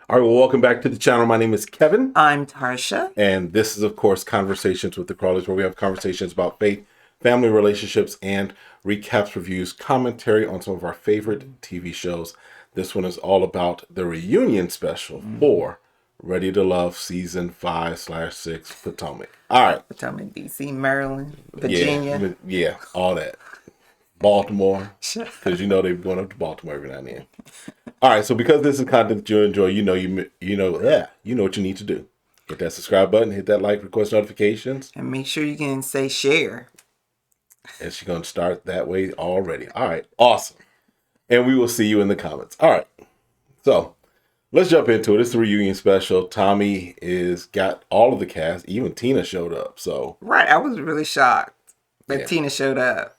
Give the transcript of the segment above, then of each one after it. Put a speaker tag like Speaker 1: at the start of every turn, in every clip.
Speaker 1: All right, well, welcome back to the channel. My name is Kevin.
Speaker 2: I'm Tarsha.
Speaker 1: And this is, of course, Conversations with the Crawlers, where we have conversations about faith, family relationships, and recaps, reviews, commentary on some of our favorite TV shows. This one is all about the reunion special for Ready to Love Season 5/6 Potomac. All right.
Speaker 2: Potomac, D.C., Maryland, Virginia.
Speaker 1: Yeah, all that. Baltimore, because you know they're going up to Baltimore every now and then. All right, so because this is content that you enjoy, you know what you need to do. Hit that subscribe button, hit that like, request notifications,
Speaker 2: and make sure you can say share.
Speaker 1: And she's going to start that way already. All right, awesome. And we will see you in the comments. All right, so let's jump into it. It's the reunion special. Tommy got all of the cast. Even Tina showed up. So
Speaker 2: right, I was really shocked that Tina showed up.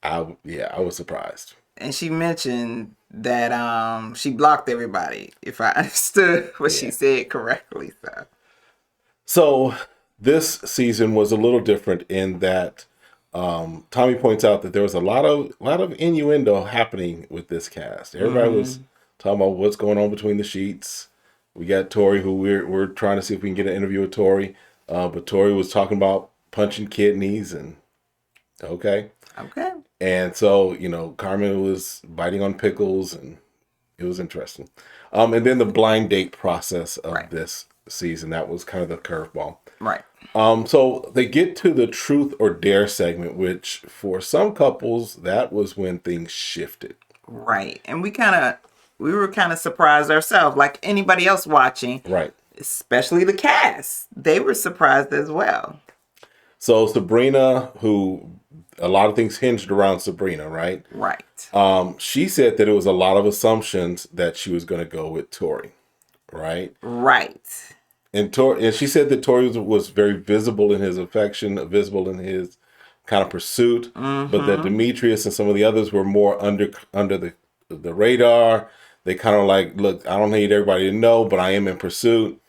Speaker 1: I was surprised.
Speaker 2: And she mentioned that she blocked everybody, if I understood what she said correctly.
Speaker 1: So this season was a little different in that Tommy points out that there was a lot of innuendo happening with this cast. Everybody was talking about what's going on between the sheets. We got Tori, who we're trying to see if we can get an interview with Tori. But Tori was talking about punching kidneys and okay. And so, Carmen was biting on pickles, and it was interesting. And then the blind date process of this season, that was kind of the curveball.
Speaker 2: Right.
Speaker 1: So they get to the truth or dare segment, which for some couples, that was when things shifted.
Speaker 2: Right. And we were kind of surprised ourselves, like anybody else watching.
Speaker 1: Right.
Speaker 2: Especially the cast. They were surprised as well.
Speaker 1: So Sabrina, who a lot of things hinged around Sabrina, right?
Speaker 2: Right.
Speaker 1: She said that it was a lot of assumptions that she was going to go with Tori, right?
Speaker 2: Right.
Speaker 1: And she said that Tori was very visible in his affection, visible in his kind of pursuit, but that Demetrius and some of the others were more under the radar. They kind of like, look, I don't need everybody to know, but I am in pursuit.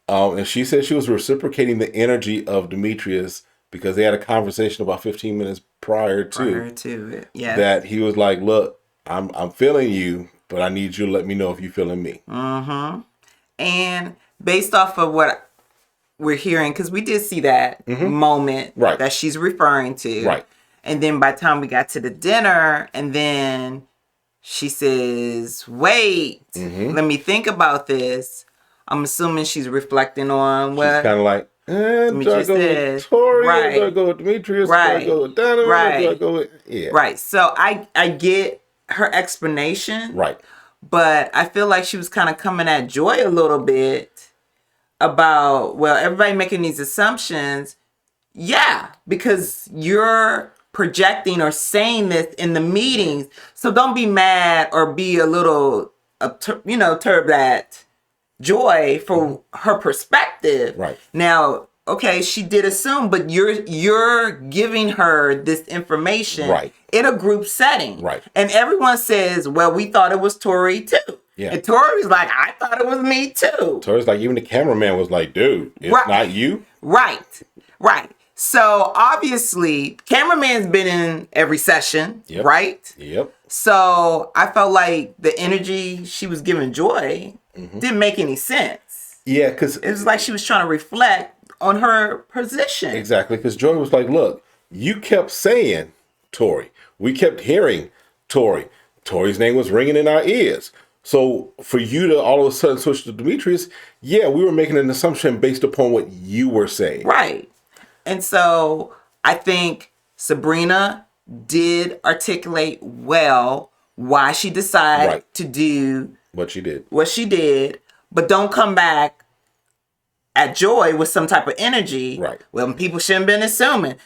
Speaker 1: And she said she was reciprocating the energy of Demetrius because they had a conversation about 15 minutes prior to
Speaker 2: it. Yeah.
Speaker 1: That he was like, look, I'm feeling you, but I need you to let me know if you're feeling me.
Speaker 2: And based off of what we're hearing, because we did see that moment that she's referring to.
Speaker 1: Right.
Speaker 2: And then by the time we got to the dinner, and then she says, wait, let me think about this. I'm assuming she's reflecting on what...
Speaker 1: She's kind of like, do I go with Tori? Or do I go with Demetrius? Do I go with Donovan? Do I go with... Yeah.
Speaker 2: Right. So I get her explanation.
Speaker 1: Right.
Speaker 2: But I feel like she was kind of coming at Joy a little bit about, well, everybody making these assumptions. Yeah, because you're projecting or saying this in the meetings. So don't be mad or be a little, turbed at Joy for her perspective.
Speaker 1: Right.
Speaker 2: Now, okay, she did assume, but you're giving her this information in a group setting.
Speaker 1: Right.
Speaker 2: And everyone says, well, we thought it was Tori too.
Speaker 1: Yeah.
Speaker 2: And Tori's like, I thought it was me too.
Speaker 1: Tori's like, even the cameraman was like, dude, it's not you.
Speaker 2: Right. So obviously, cameraman's been in every session, right?
Speaker 1: Yep.
Speaker 2: So I felt like the energy she was giving Joy didn't make any sense.
Speaker 1: Yeah, because
Speaker 2: it was like she was trying to reflect on her position.
Speaker 1: Exactly, because Joy was like, look, you kept saying Tori. We kept hearing Tori. Tori's name was ringing in our ears. So for you to all of a sudden switch to Demetrius, we were making an assumption based upon what you were saying.
Speaker 2: Right. And so I think Sabrina did articulate well why she decided to do what she did, but don't come back at Joy with some type of energy.
Speaker 1: Right.
Speaker 2: Well, people shouldn't have been assuming.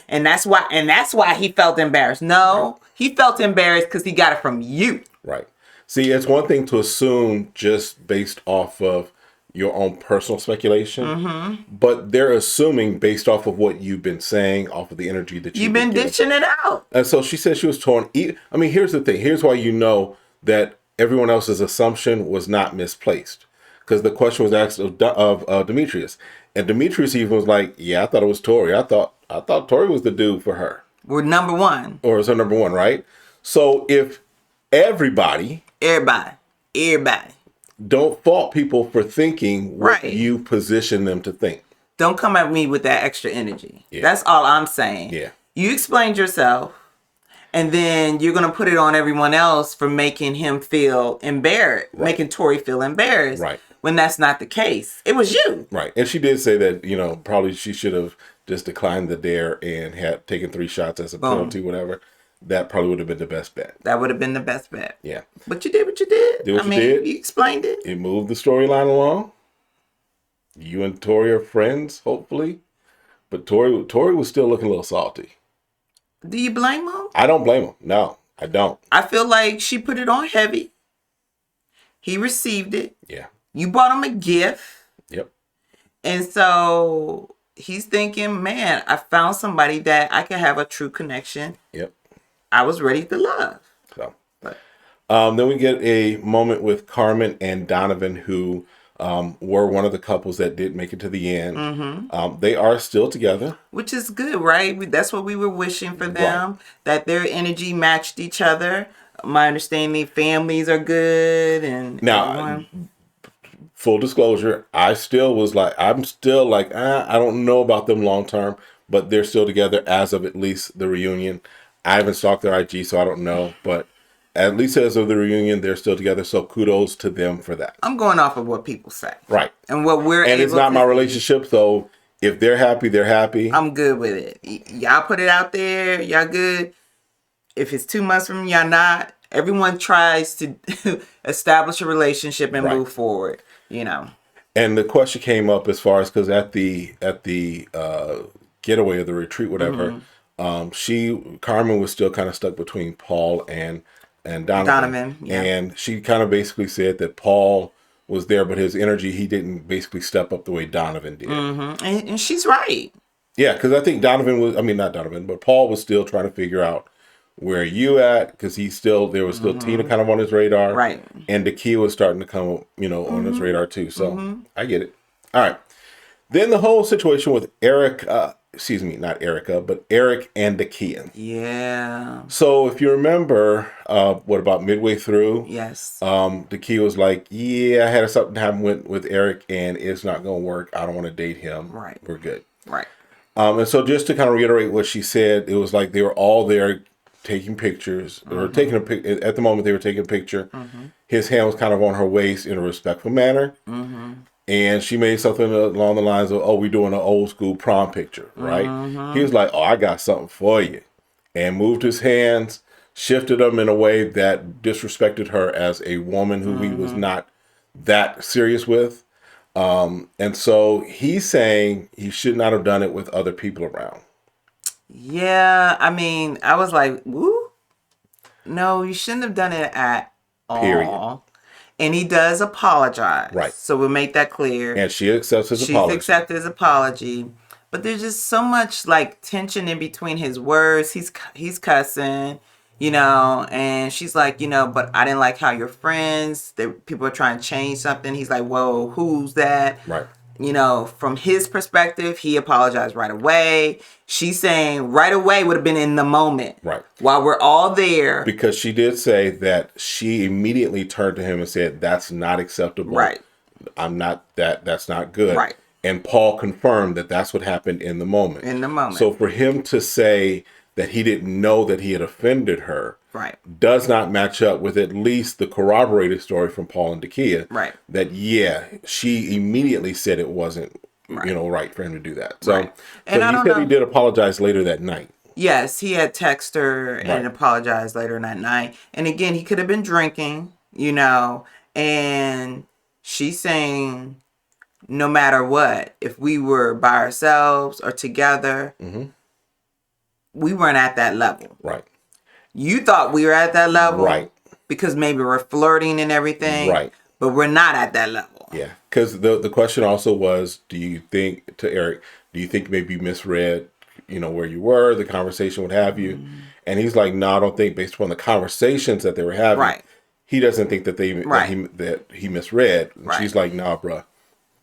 Speaker 2: And that's why he felt embarrassed. No, he felt embarrassed because he got it from you.
Speaker 1: Right. See, it's one thing to assume just based off of your own personal speculation, but they're assuming based off of what you've been saying, off of the energy that you've been
Speaker 2: dishing it out.
Speaker 1: And so she said she was torn. I mean, here's the thing. Here's why you know that everyone else's assumption was not misplaced. Because the question was asked of Demetrius. And Demetrius even was like, yeah, I thought it was Tori. I thought Tori was the dude for her.
Speaker 2: We're number one.
Speaker 1: Or is her number one, right? So if everybody don't fault people for thinking what
Speaker 2: Right.
Speaker 1: you position them to think.
Speaker 2: Don't come at me with that extra energy.
Speaker 1: Yeah.
Speaker 2: That's all I'm saying.
Speaker 1: Yeah.
Speaker 2: You explained yourself, and then you're going to put it on everyone else for making him feel embarrassed, making Tori feel embarrassed.
Speaker 1: Right.
Speaker 2: When that's not the case. It was you.
Speaker 1: Right. And she did say that, probably she should have just declined the dare and had taken 3 shots as a penalty, whatever. That probably would have been the best bet.
Speaker 2: That would have been the best bet.
Speaker 1: Yeah.
Speaker 2: But you did what you did.
Speaker 1: Did what you did.
Speaker 2: You explained it.
Speaker 1: It moved the storyline along. You and Tori are friends, hopefully. But Tori was still looking a little salty.
Speaker 2: Do you blame him?
Speaker 1: I don't blame him. No, I don't.
Speaker 2: I feel like she put it on heavy. He received it.
Speaker 1: Yeah.
Speaker 2: You bought him a gift.
Speaker 1: Yep.
Speaker 2: And so he's thinking, man, I found somebody that I can have a true connection.
Speaker 1: Yep.
Speaker 2: I was ready to love.
Speaker 1: So, then we get a moment with Carmen and Donovan, who were one of the couples that did make it to the end. Mm-hmm. They are still together.
Speaker 2: Which is good, right? That's what we were wishing for them, that their energy matched each other. My understanding, families are good. And
Speaker 1: now, full disclosure, I'm still like, I don't know about them long term, but they're still together as of at least the reunion. I haven't stalked their IG, so I don't know, but at least as of the reunion, they're still together. So kudos to them for that.
Speaker 2: I'm going off of what people say.
Speaker 1: Right.
Speaker 2: And what we're
Speaker 1: And it's not my relationship, so if they're happy, they're happy.
Speaker 2: I'm good with it. Y'all put it out there. Y'all good. If it's 2 months from y'all not. Everyone tries to establish a relationship and move forward,
Speaker 1: And the question came up as far as, because at the getaway or the retreat, whatever, Carmen was still kind of stuck between Paul and Donovan.
Speaker 2: Yeah.
Speaker 1: And she kind of basically said that Paul was there, but his energy, he didn't basically step up the way Donovan did.
Speaker 2: Mm-hmm. And she's right.
Speaker 1: Yeah, because I think not Donovan, but Paul was still trying to figure out where are you at, because there was still Tina kind of on his radar.
Speaker 2: Right.
Speaker 1: And DaKia was starting to come, on his radar too. So I get it. All right. Then the whole situation with Eric, not Erica, but Eric and DaKia.
Speaker 2: Yeah.
Speaker 1: So if you remember, about midway through?
Speaker 2: Yes.
Speaker 1: DaKia was like, yeah, I had something happen with Eric and it's not going to work. I don't want to date him.
Speaker 2: Right.
Speaker 1: We're good.
Speaker 2: Right.
Speaker 1: And so just to kind of reiterate what she said, it was like they were all there taking pictures. They were taking at the moment they were taking a picture. His hand was kind of on her waist in a respectful manner. And she made something along the lines of, we're doing an old school prom picture, right? He was like, I got something for you. And moved his hands, shifted them in a way that disrespected her as a woman who he was not that serious with. And so he's saying he should not have done it with other people around.
Speaker 2: Yeah, I was like, woo? No, you shouldn't have done it at all.
Speaker 1: Period.
Speaker 2: And he does apologize.
Speaker 1: Right.
Speaker 2: So we'll make that clear.
Speaker 1: And she accepts his apology.
Speaker 2: She's accepted his apology. But there's just so much tension in between his words. He's cussing, and she's like, but I didn't like how your friends, people are trying to change something. He's like, whoa, who's that?
Speaker 1: Right.
Speaker 2: From his perspective, he apologized right away. She's saying right away would have been in the moment.
Speaker 1: Right.
Speaker 2: While we're all there.
Speaker 1: Because she did say that she immediately turned to him and said, that's not acceptable.
Speaker 2: Right.
Speaker 1: That's not good.
Speaker 2: Right.
Speaker 1: And Paul confirmed that that's what happened in the moment.
Speaker 2: In the moment.
Speaker 1: So for him to say that he didn't know that he had offended her,
Speaker 2: right,
Speaker 1: does not match up with at least the corroborated story from Paul and DaKia.
Speaker 2: Right.
Speaker 1: That, she immediately said it wasn't, right for him to do that. So,
Speaker 2: right. And
Speaker 1: so he said he did apologize later that night.
Speaker 2: Yes, he had texted her and apologized later that night. And again, he could have been drinking, and she's saying, no matter what, if we were by ourselves or together, we weren't at that level.
Speaker 1: Right.
Speaker 2: You thought we were at that level.
Speaker 1: Right.
Speaker 2: Because maybe we're flirting and everything.
Speaker 1: Right.
Speaker 2: But we're not at that level.
Speaker 1: Yeah. Because the question also was, do you think maybe you misread, where you were, the conversation, what have you? And he's like, no, I don't think, based upon the conversations that they were having,
Speaker 2: right,
Speaker 1: he doesn't think that that he misread. And she's like, nah, bruh,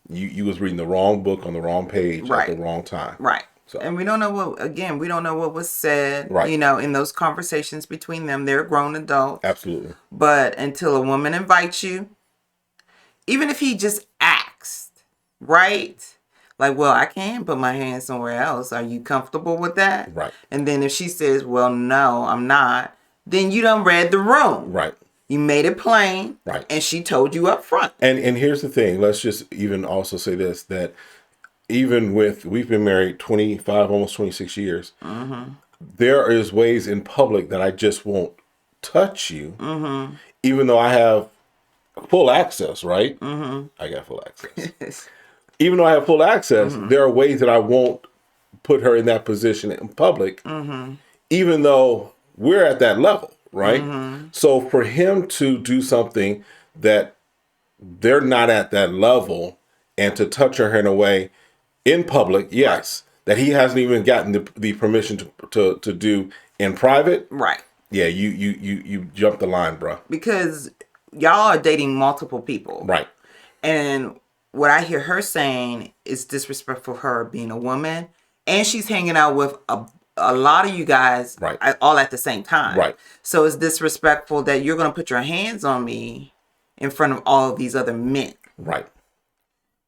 Speaker 1: you was reading the wrong book on the wrong page at the wrong time.
Speaker 2: Right. So. And we don't know what was said, in those conversations between them. They're grown adults.
Speaker 1: Absolutely.
Speaker 2: But until a woman invites you, even if he just asked, right? Like, well, I can put my hand somewhere else. Are you comfortable with that?
Speaker 1: Right.
Speaker 2: And then if she says, well, no, I'm not, then you done read the room.
Speaker 1: Right.
Speaker 2: You made it plain.
Speaker 1: Right.
Speaker 2: And she told you up front.
Speaker 1: And here's the thing. Let's just even also say this, that even with, we've been married 25, almost 26 years. Mm-hmm. There is ways in public that I just won't touch you, mm-hmm. even though I have full access, right? Mm-hmm. I got full access. Even though I have full access, mm-hmm. there are ways that I won't put her in that position in public, mm-hmm. even though we're at that level, right? Mm-hmm. So for him to do something that they're not at that level and to touch her in a way in public, yes, that he hasn't even gotten the permission to do in private.
Speaker 2: Right.
Speaker 1: Yeah, you jumped the line, bro.
Speaker 2: Because y'all are dating multiple people.
Speaker 1: Right.
Speaker 2: And what I hear her saying is disrespectful for her being a woman. And she's hanging out with a lot of you guys
Speaker 1: right.
Speaker 2: all at the same time.
Speaker 1: Right.
Speaker 2: So it's disrespectful that you're going to put your hands on me in front of all of these other men.
Speaker 1: Right.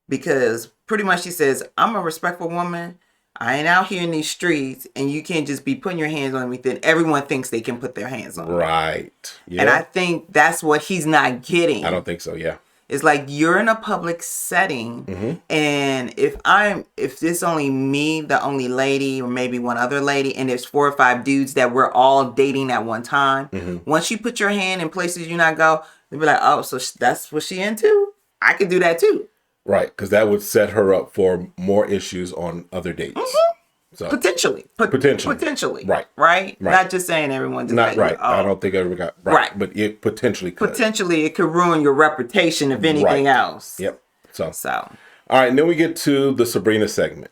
Speaker 2: Because pretty much she says, I'm a respectful woman. I ain't out here in these streets, and you can't just be putting your hands on me. Then everyone thinks they can put their hands on me.
Speaker 1: Right.
Speaker 2: Yeah. And I think that's what he's not getting.
Speaker 1: I don't think so. Yeah.
Speaker 2: It's like you're in a public setting, mm-hmm. and if it's only me, the only lady, or maybe one other lady, and there's 4 or 5 dudes that we're all dating at one time. Mm-hmm. Once you put your hand in places you not go, they'll be like, "Oh, so that's what she into? I could do that too."
Speaker 1: Right, because that would set her up for more issues on other dates. Mm-hmm. So
Speaker 2: potentially. Right. Not just saying everyone. Just
Speaker 1: not right. I don't think I ever got right, but it potentially could.
Speaker 2: Potentially, it could ruin your reputation if anything else.
Speaker 1: Yep. So
Speaker 2: all
Speaker 1: right, and then we get to the Sabrina segment,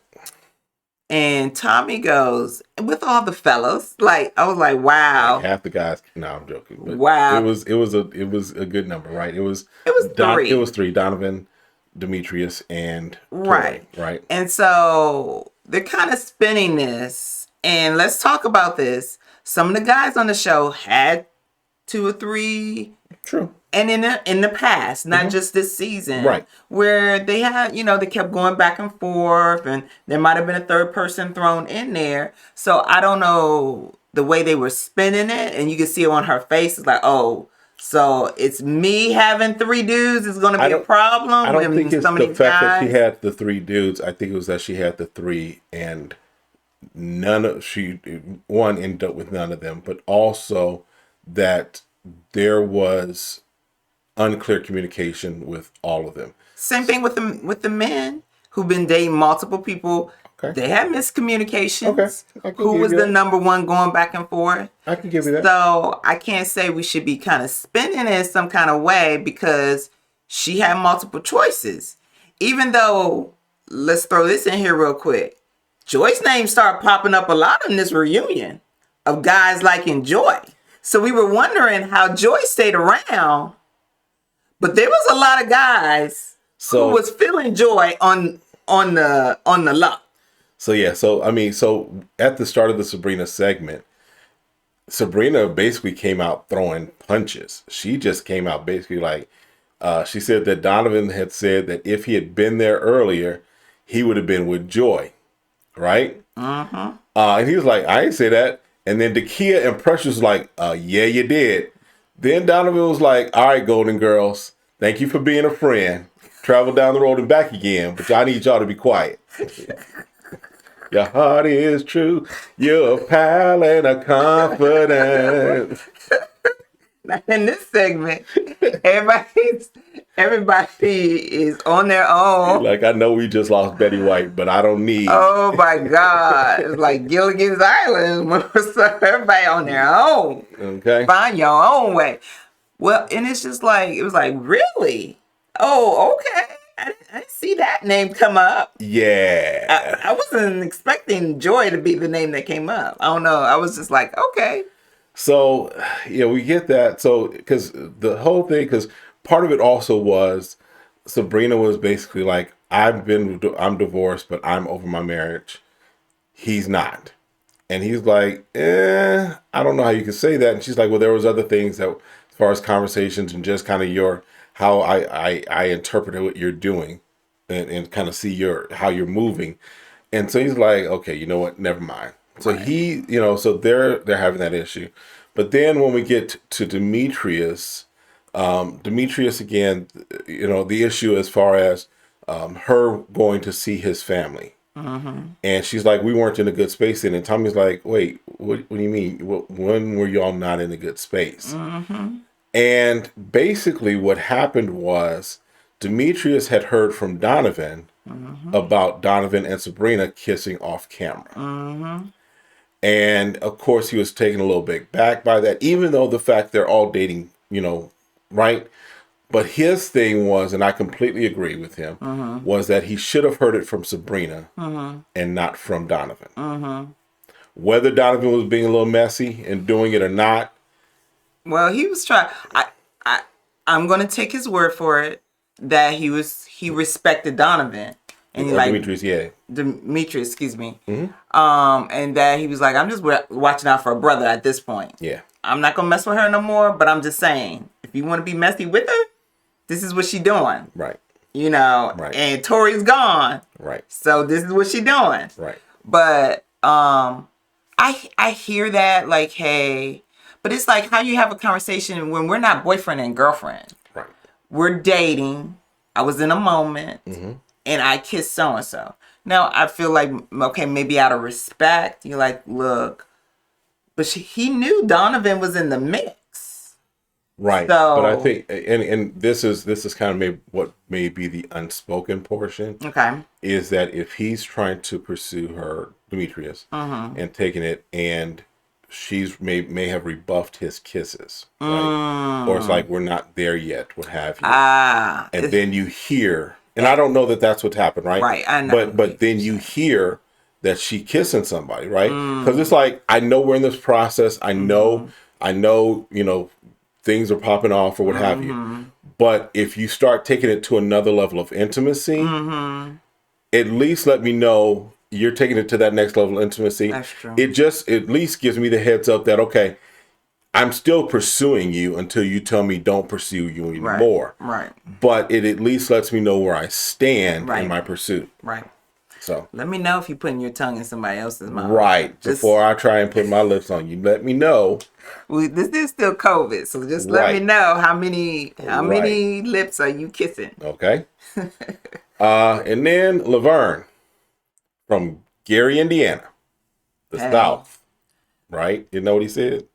Speaker 2: and Tommy goes with all the fellas. Like I was like, wow.
Speaker 1: Like half the guys. No, I'm joking. But
Speaker 2: wow.
Speaker 1: It was a good number, right? It was
Speaker 2: 3.
Speaker 1: It was 3. Donovan, Demetrius, and
Speaker 2: right.
Speaker 1: Tori, right.
Speaker 2: And so they're kind of spinning this, and let's talk about this. Some of the guys on the show had 2 or 3.
Speaker 1: True.
Speaker 2: And in the past, not mm-hmm. just this season,
Speaker 1: right?
Speaker 2: Where they had, they kept going back and forth, and there might have been a third person thrown in there. So I don't know the way they were spinning it, and you can see it on her face. It's like, oh, so it's me having 3 dudes is going to be a problem.
Speaker 1: I don't think it's the fact that she had the 3 dudes. I think it was that she had the 3 and one ended up with none of them, but also that there was unclear communication with all of them.
Speaker 2: Same thing with the men who've been dating multiple people. Okay. They had miscommunications. Okay. Who was the number one going back and forth?
Speaker 1: I can give you that.
Speaker 2: So I can't say we should be kind of spinning it some kind of way because she had multiple choices. Even though, let's throw this in here real quick. Joy's name started popping up a lot in this reunion of guys liking Joy. So we were wondering how Joy stayed around, but there was a lot of guys who was feeling Joy on the low.
Speaker 1: So yeah, so at the start of the Sabrina segment, Sabrina basically came out throwing punches. She just came out basically like, she said that Donovan had said that if he had been there earlier, he would have been with Joy, right? Mm-hmm. And he was like, I ain't say that. And then DaKia and Precious was like, yeah, you did. Then Donovan was like, all right, Golden Girls, thank you for being a friend. Travel down the road and back again, but I need y'all to be quiet. Your heart is true. You're a pal and a confidant.
Speaker 2: Now in this segment, everybody is on their own.
Speaker 1: Like, I know we just lost Betty White, but I don't need.
Speaker 2: Oh my God. It's like Gilligan's Island. So everybody on their own.
Speaker 1: Okay.
Speaker 2: Find your own way. Well, and it's just like, it was like, really? Oh, okay. I didn't see that name come up.
Speaker 1: Yeah.
Speaker 2: I wasn't expecting Joy to be the name that came up. I don't know. I was just like, okay.
Speaker 1: So, yeah, we get that. So, because the whole thing, because part of it also was Sabrina was basically like, I'm divorced, but I'm over my marriage. He's not. And he's like, I don't know how you can say that. And she's like, well, there was other things that, as far as conversations and just kind of your how I interpret what you're doing, and kind of see how you're moving. And so he's like, okay, you know what? Never mind. So he, so they're having that issue. But then when we get to Demetrius, Demetrius again, the issue as far as her going to see his family. And she's like, we weren't in a good space then. And Tommy's like, wait, what do you mean? When were y'all not in a good space? And basically what happened was Demetrius had heard from Donovan about Donovan and Sabrina kissing off camera. And of course he was taken a little bit back by that, even though the fact they're all dating, right? But his thing was, and I completely agree with him, was that he should have heard it from Sabrina and not from Donovan. Whether Donovan was being a little messy and doing it or not.
Speaker 2: Well, he was trying. I'm going to take his word for it that he respected Donovan. And Demetrius, excuse me. And that he was like, I'm just watching out for a brother at this point.
Speaker 1: Yeah.
Speaker 2: I'm not going to mess with her no more, but I'm just saying, if you want to be messy with her, this is what she doing.
Speaker 1: Right.
Speaker 2: Right. And Tori's gone.
Speaker 1: Right.
Speaker 2: So this is what she doing.
Speaker 1: Right.
Speaker 2: But I hear that, like, hey, but it's like how you have a conversation when we're not boyfriend and girlfriend.
Speaker 1: Right.
Speaker 2: We're dating. I was in a moment and I kissed so-and-so. Now I feel like, okay, maybe out of respect, you're like, look, but he knew Donovan was in the mix.
Speaker 1: Right.
Speaker 2: So,
Speaker 1: but I think, and this is kind of maybe what may be the unspoken portion.
Speaker 2: Okay.
Speaker 1: Is that if he's trying to pursue her, Demetrius, and taking it, and she's may have rebuffed his kisses, right? Or it's like, we're not there yet, what have you. And then you hear, and I don't know that that's what happened, right?
Speaker 2: Right, I know.
Speaker 1: But then you hear that she kissing somebody, right? Because it's like, I know we're in this process. I know, things are popping off or what have you. But if you start taking it to another level of intimacy, at least let me know you're taking it to that next level of intimacy.
Speaker 2: That's true.
Speaker 1: It just at least gives me the heads up that, okay, I'm still pursuing you until you tell me don't pursue you anymore.
Speaker 2: Right.
Speaker 1: But it at least lets me know where I stand in my pursuit.
Speaker 2: Right.
Speaker 1: So
Speaker 2: let me know if you're putting your tongue in somebody else's mouth.
Speaker 1: Right. Before I try and put my lips on you, let me know.
Speaker 2: This is still COVID, so just let me know how many lips are you kissing.
Speaker 1: Okay. And then Laverne from Gary, Indiana, the South. Right? You know what he said?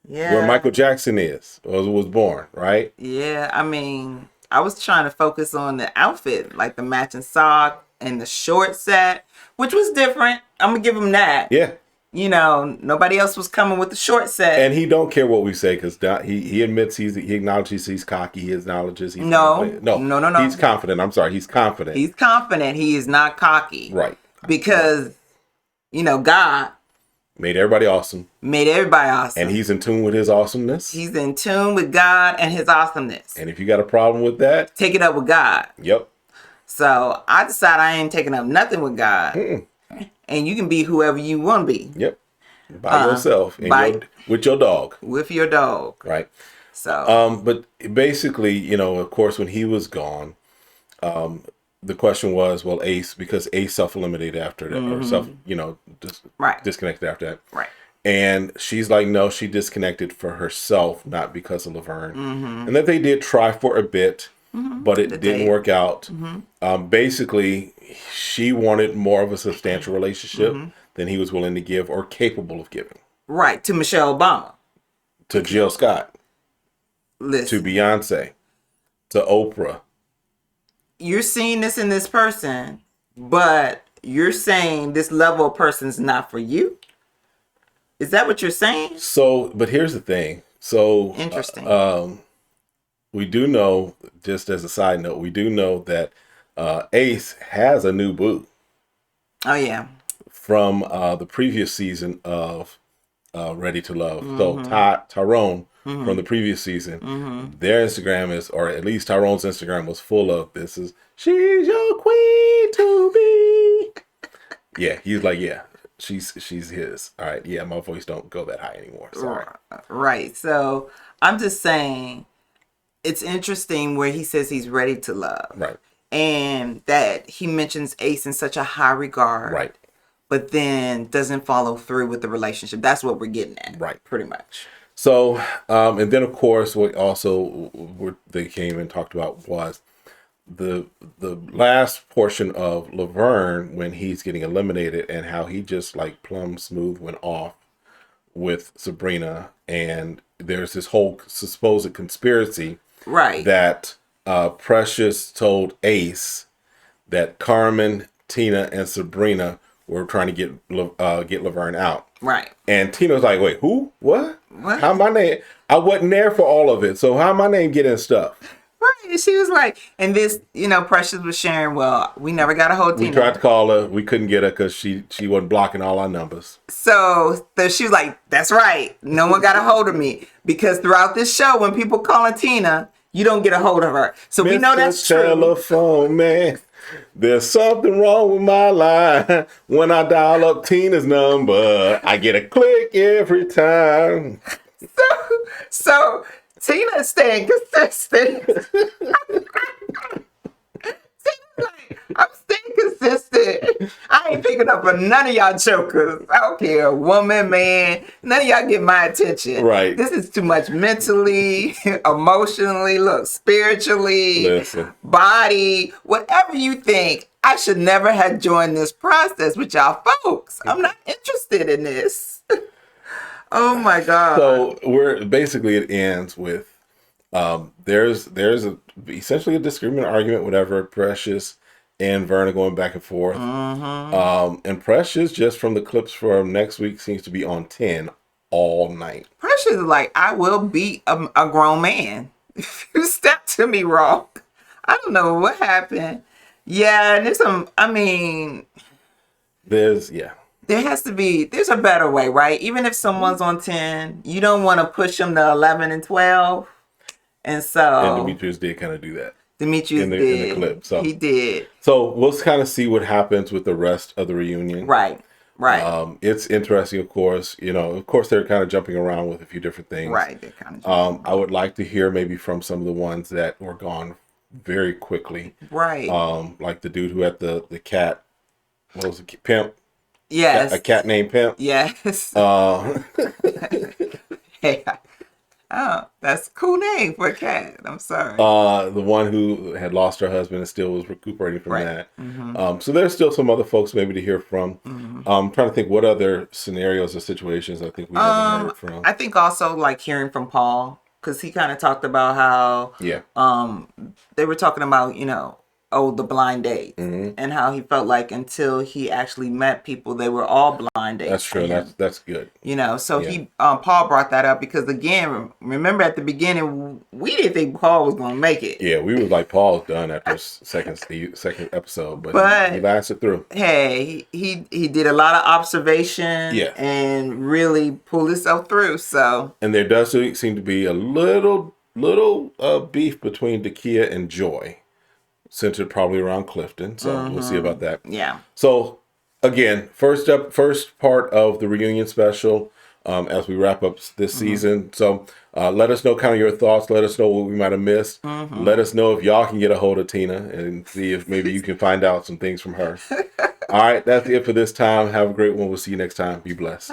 Speaker 2: Yeah.
Speaker 1: Where Michael Jackson was born, right?
Speaker 2: Yeah, I mean, I was trying to focus on the outfit, like the matching sock and the short set, which was different. I'm gonna give him that.
Speaker 1: Yeah.
Speaker 2: Nobody else was coming with the short set.
Speaker 1: And he don't care what we say because he admits he acknowledges he's cocky. He acknowledges he's
Speaker 2: no.
Speaker 1: He's confident. I'm sorry. He's confident.
Speaker 2: He's confident. He is not cocky.
Speaker 1: Right.
Speaker 2: Because, God
Speaker 1: made everybody awesome.
Speaker 2: And
Speaker 1: he's in tune with his awesomeness.
Speaker 2: He's in tune with God and his awesomeness.
Speaker 1: And if you got a problem with that,
Speaker 2: take it up with God.
Speaker 1: Yep.
Speaker 2: So I decided I ain't taking up nothing with God. And you can be whoever you want to be.
Speaker 1: Yep. By yourself. With your dog.
Speaker 2: With your dog.
Speaker 1: Right.
Speaker 2: So.
Speaker 1: But basically, of course, when he was gone, the question was, well, because Ace self-eliminated after that, or disconnected after that.
Speaker 2: Right.
Speaker 1: And she's like, no, she disconnected for herself, not because of Laverne. And that they did try for a bit, but it didn't work out. Basically, she wanted more of a substantial relationship than he was willing to give or capable of giving.
Speaker 2: Right. To Michelle Obama.
Speaker 1: To Jill Scott.
Speaker 2: Listen.
Speaker 1: To Beyonce. To Oprah.
Speaker 2: You're seeing this in this person, but you're saying this level of person's not for you? Is that what you're saying?
Speaker 1: So, but here's the thing. So,
Speaker 2: interesting.
Speaker 1: We do know, just as a side note, we do know that Ace has a new boo.
Speaker 2: Oh, yeah.
Speaker 1: From the previous season of Ready to Love. So, Tyrone from the previous season, their Instagram is, or at least Tyrone's Instagram was full of, she's your queen to be. Yeah, he's like, yeah, she's his. All right, yeah, my voice don't go that high anymore. Sorry.
Speaker 2: Right. So I'm just saying, it's interesting where he says he's ready to love.
Speaker 1: Right.
Speaker 2: And that he mentions Ace in such a high regard.
Speaker 1: Right.
Speaker 2: But then doesn't follow through with the relationship. That's what we're getting at.
Speaker 1: Right.
Speaker 2: Pretty much.
Speaker 1: So, and then of course, what they came and talked about was the last portion of Laverne when he's getting eliminated and how he just like plumb smooth went off with Sabrina, and there's this whole supposed conspiracy,
Speaker 2: right?
Speaker 1: That Precious told Ace that Carmen, Tina, and Sabrina were trying to get Laverne out,
Speaker 2: right?
Speaker 1: And Tina's like, "Wait, who? What? How my name? I wasn't there for all of it, so how my name getting stuff?"
Speaker 2: Right. And she was like, and this, Precious was sharing, well, we never got a hold of Tina.
Speaker 1: We tried to call her. We couldn't get her because she wasn't blocking all our numbers.
Speaker 2: So she was like, that's right. No one got a hold of me. Because throughout this show, when people calling Tina, you don't get a hold of her. So we know that's true.
Speaker 1: Telephone man, there's something wrong with my line. When I dial up Tina's number, I get a click every time.
Speaker 2: So Tina is staying consistent. Like, I'm staying consistent. I ain't picking up on none of y'all jokers. I don't care, woman, man. None of y'all get my attention.
Speaker 1: Right.
Speaker 2: This is too much mentally, emotionally, spiritually, body, whatever you think. I should never have joined this process with y'all folks. I'm not interested in this. Oh my God.
Speaker 1: So it ends with there's essentially a disagreement argument, whatever. Precious and Verna going back and forth. And Precious, just from the clips from next week, seems to be on 10 all night.
Speaker 2: Precious is like, I will beat a grown man if you step to me wrong. I don't know what happened. Yeah, and there's there's a better way, right? Even if someone's on 10, you don't want to push them to 11 and 12. And
Speaker 1: Demetrius did kind of do that.
Speaker 2: Demetrius did. In the
Speaker 1: clip. So
Speaker 2: he did.
Speaker 1: So we'll kind of see what happens with the rest of the reunion.
Speaker 2: Right.
Speaker 1: It's interesting, of course. Of course, they're kind of jumping around with a few different things.
Speaker 2: Right. They're kind of
Speaker 1: I would like to hear maybe from some of the ones that were gone very quickly.
Speaker 2: Right.
Speaker 1: Like the dude who had the cat. What was it? Pimp.
Speaker 2: Yes.
Speaker 1: A cat named Pimp.
Speaker 2: Yes. Yeah. Oh, that's a cool name for a cat. I'm sorry.
Speaker 1: The one who had lost her husband and still was recuperating from that. So there's still some other folks maybe to hear from. I'm trying to think what other scenarios or situations I think we haven't heard from.
Speaker 2: I think also like hearing from Paul, because he kind of talked about how they were talking about, the blind dates and how he felt like until he actually met people, they were all blind dates.
Speaker 1: That's true. That's good.
Speaker 2: So he Paul brought that up because, again, remember at the beginning we didn't think Paul was going to make it.
Speaker 1: Yeah, we were like, Paul's done after second episode, but he lasted through.
Speaker 2: Hey, he did a lot of observation and really pulled himself through. So,
Speaker 1: and there does seem to be a little beef between DaKia and Joy, centered probably around Clifton. So we'll see about that.
Speaker 2: Yeah.
Speaker 1: So again, first part of the reunion special as we wrap up this season. So let us know kind of your thoughts. Let us know what we might have missed. Let us know if y'all can get a hold of Tina and see if maybe you can find out some things from her. All right, that's it for this time. Have a great one. We'll see you next time. Be blessed.